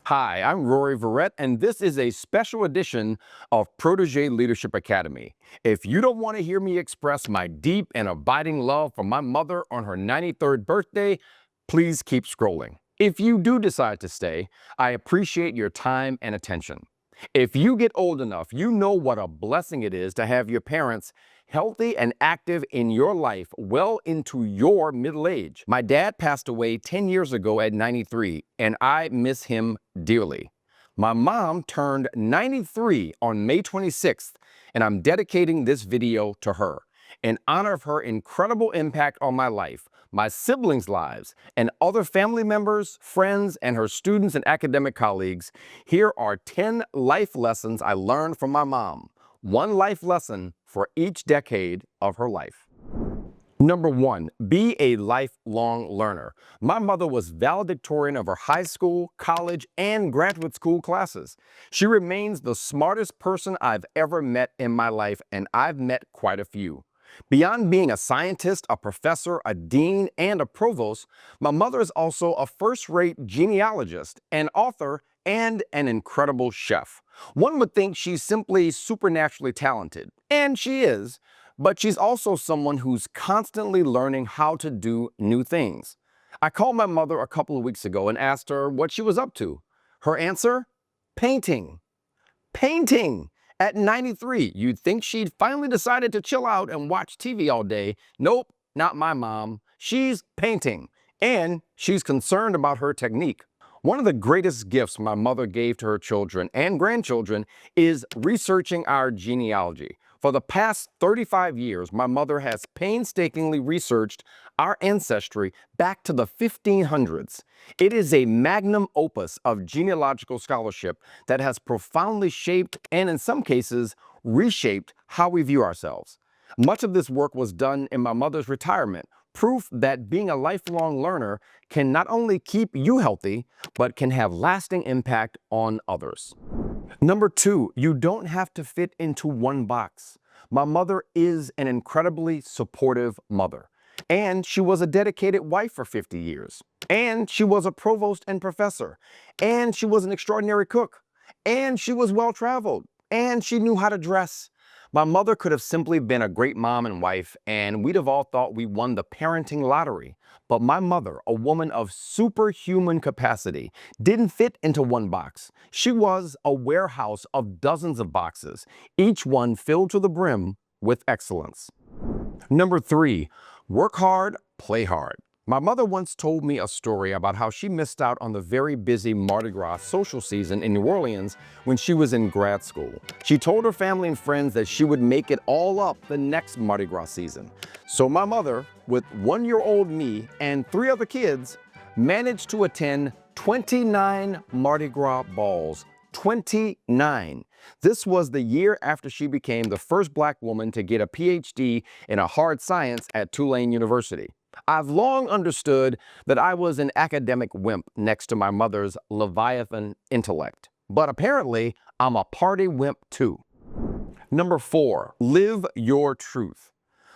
Hi, I'm Rory Verrett, and this is a special edition of Protege Leadership Academy. If you don't want to hear me express my deep and abiding love for my mother on her 93rd birthday, please keep scrolling. If you do decide to stay, I appreciate your time and attention. If you get old enough, you know what a blessing it is to have your parents healthy and active in your life well into your middle age. My dad passed away 10 years ago at 93, and I miss him dearly. My mom turned 93 on May 26th, and I'm dedicating this video to her in honor of her incredible impact on my life, my siblings' lives, and other family members, friends, and her students and academic colleagues. Here are 10 life lessons I learned from my mom. One life lesson for each decade of her life. Number 1, be a lifelong learner. My mother was valedictorian of her high school, college, and graduate school classes. She remains the smartest person I've ever met in my life, and I've met quite a few. Beyond being a scientist, a professor, a dean, and a provost, my mother is also a first-rate genealogist, an author, and an incredible chef. One would think she's simply supernaturally talented, and she is, but she's also someone who's constantly learning how to do new things. I called my mother a couple of weeks ago and asked her what she was up to. Her answer? Painting. Painting! At 93, you'd think she'd finally decided to chill out and watch TV all day. Nope, not my mom. She's painting, and she's concerned about her technique. One of the greatest gifts my mother gave to her children and grandchildren is researching our genealogy. For the past 35 years, my mother has painstakingly researched our ancestry back to the 1500s. It is a magnum opus of genealogical scholarship that has profoundly shaped and, in some cases, reshaped how we view ourselves. Much of this work was done in my mother's retirement, proof that being a lifelong learner can not only keep you healthy, but can have lasting impact on others. Number 2, you don't have to fit into one box. My mother is an incredibly supportive mother, and she was a dedicated wife for 50 years, and she was a provost and professor, and she was an extraordinary cook, and she was well-traveled, and she knew how to dress. My mother could have simply been a great mom and wife, and we'd have all thought we won the parenting lottery. But my mother, a woman of superhuman capacity, didn't fit into one box. She was a warehouse of dozens of boxes, each one filled to the brim with excellence. Number 3, work hard, play hard. My mother once told me a story about how she missed out on the very busy Mardi Gras social season in New Orleans when she was in grad school. She told her family and friends that she would make it all up the next Mardi Gras season. So my mother, with 1-year-old me and 3 other kids, managed to attend 29 Mardi Gras balls. 29. This was the year after she became the first Black woman to get a PhD in a hard science at Tulane University. I've long understood that I was an academic wimp next to my mother's Leviathan intellect, but apparently I'm a party wimp too. Number 4, live your truth.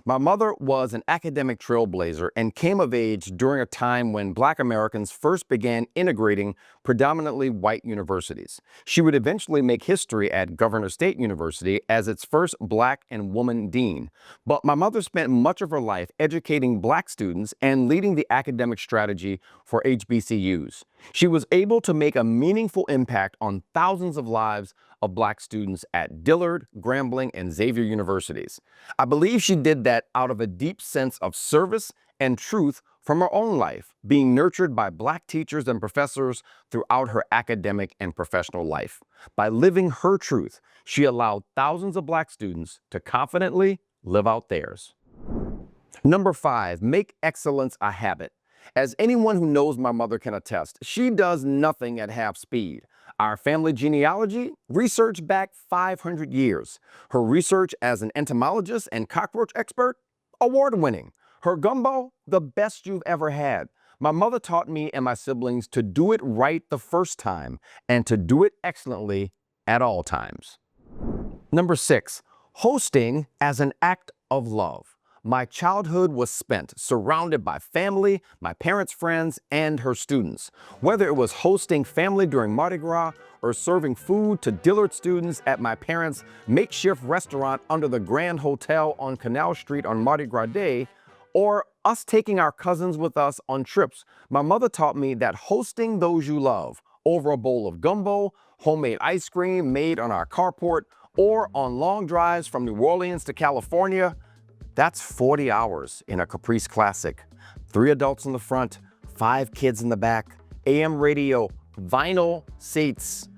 My mother was an academic trailblazer and came of age during a time when Black Americans first began integrating predominantly white universities. She would eventually make history at Governor State University as its first Black and woman dean. But my mother spent much of her life educating Black students and leading the academic strategy for HBCUs. She was able to make a meaningful impact on thousands of lives of Black students at Dillard, Grambling, and Xavier universities. I believe she did that out of a deep sense of service and truth from her own life, being nurtured by Black teachers and professors throughout her academic and professional life. By living her truth, she allowed thousands of Black students to confidently live out theirs. Number 5, make excellence a habit. As anyone who knows my mother can attest, she does nothing at half speed. Our family genealogy, research back 500 years. Her research as an entomologist and cockroach expert, award-winning. Her gumbo, the best you've ever had. My mother taught me and my siblings to do it right the first time and to do it excellently at all times. Number 6, hosting as an act of love. My childhood was spent surrounded by family, my parents' friends, and her students. Whether it was hosting family during Mardi Gras or serving food to Dillard students at my parents' makeshift restaurant under the Grand Hotel on Canal Street on Mardi Gras Day, or us taking our cousins with us on trips, my mother taught me that hosting those you love over a bowl of gumbo, homemade ice cream made on our carport, or on long drives from New Orleans to California, that's 40 hours in a Caprice Classic. 3 adults in the front, 5 kids in the back, AM radio, vinyl seats.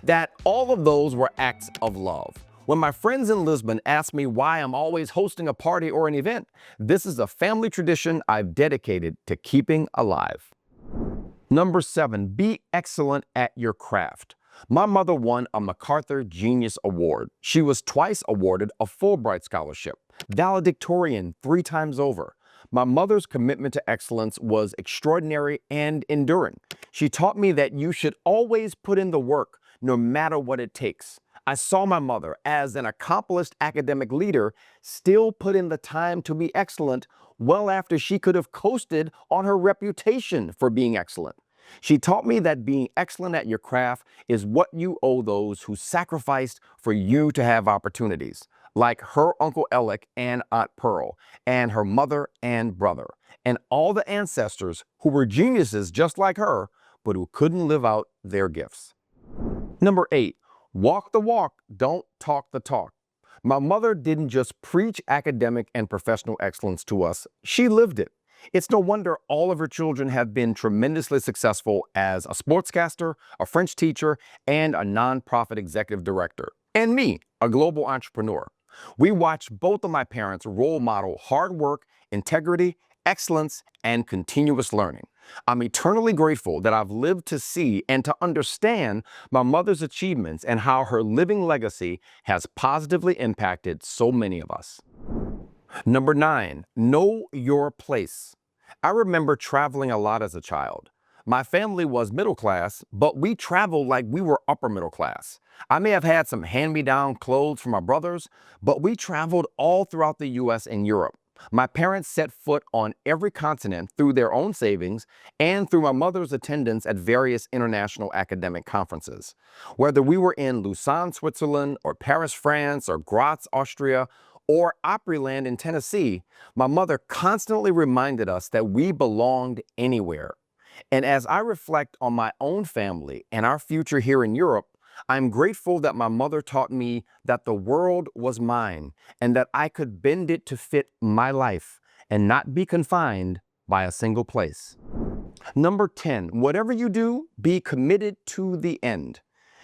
That all of those were acts of love. When my friends in Lisbon ask me why I'm always hosting a party or an event, this is a family tradition I've dedicated to keeping alive. Number 7, be excellent at your craft. My mother won a MacArthur Genius Award. She was twice awarded a Fulbright Scholarship, valedictorian 3 times over. My mother's commitment to excellence was extraordinary and enduring. She taught me that you should always put in the work, no matter what it takes. I saw my mother, as an accomplished academic leader, still put in the time to be excellent well after she could have coasted on her reputation for being excellent. She taught me that being excellent at your craft is what you owe those who sacrificed for you to have opportunities, like her Uncle Alec and Aunt Pearl, and her mother and brother, and all the ancestors who were geniuses just like her, but who couldn't live out their gifts. Number 8, walk the walk, don't talk the talk. My mother didn't just preach academic and professional excellence to us, she lived it. It's no wonder all of her children have been tremendously successful as a sportscaster, a French teacher, and a nonprofit executive director. And me, a global entrepreneur. We watched both of my parents role model hard work, integrity, excellence, and continuous learning. I'm eternally grateful that I've lived to see and to understand my mother's achievements and how her living legacy has positively impacted so many of us. Number 9, know your place. I remember traveling a lot as a child. My family was middle class, but we traveled like we were upper middle class. I may have had some hand-me-down clothes from my brothers, but we traveled all throughout the US and Europe. My parents set foot on every continent through their own savings and through my mother's attendance at various international academic conferences. Whether we were in Lausanne, Switzerland, or Paris, France, or Graz, Austria, or Opryland in Tennessee, my mother constantly reminded us that we belonged anywhere. And as I reflect on my own family and our future here in Europe, I'm grateful that my mother taught me that the world was mine and that I could bend it to fit my life and not be confined by a single place. Number 10, whatever you do, be committed to the end.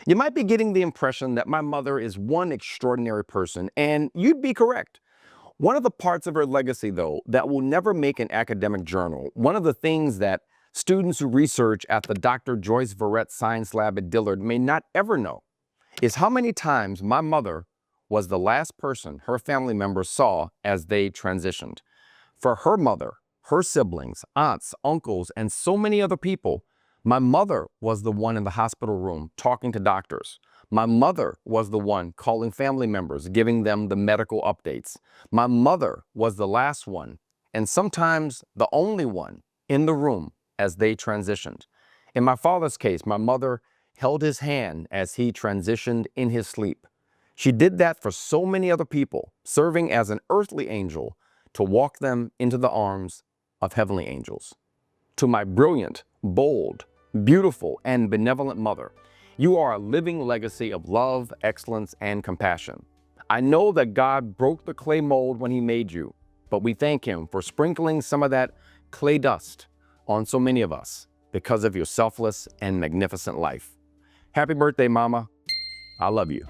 You might be getting the impression that my mother is one extraordinary person, and you'd be correct. One of the parts of her legacy, though, that will never make an academic journal, one of the things that students who research at the Dr. Joyce Verrett Science Lab at Dillard may not ever know, is how many times my mother was the last person her family members saw as they transitioned. For her mother, her siblings, aunts, uncles, and so many other people, my mother was the one in the hospital room talking to doctors. My mother was the one calling family members, giving them the medical updates. My mother was the last one, and sometimes the only one, in the room as they transitioned. In my father's case, my mother held his hand as he transitioned in his sleep. She did that for so many other people, serving as an earthly angel to walk them into the arms of heavenly angels. To my brilliant, bold, beautiful, and benevolent mother, you are a living legacy of love, excellence, and compassion. I know that God broke the clay mold when He made you, but we thank Him for sprinkling some of that clay dust on so many of us because of your selfless and magnificent life. Happy birthday, Mama. I love you.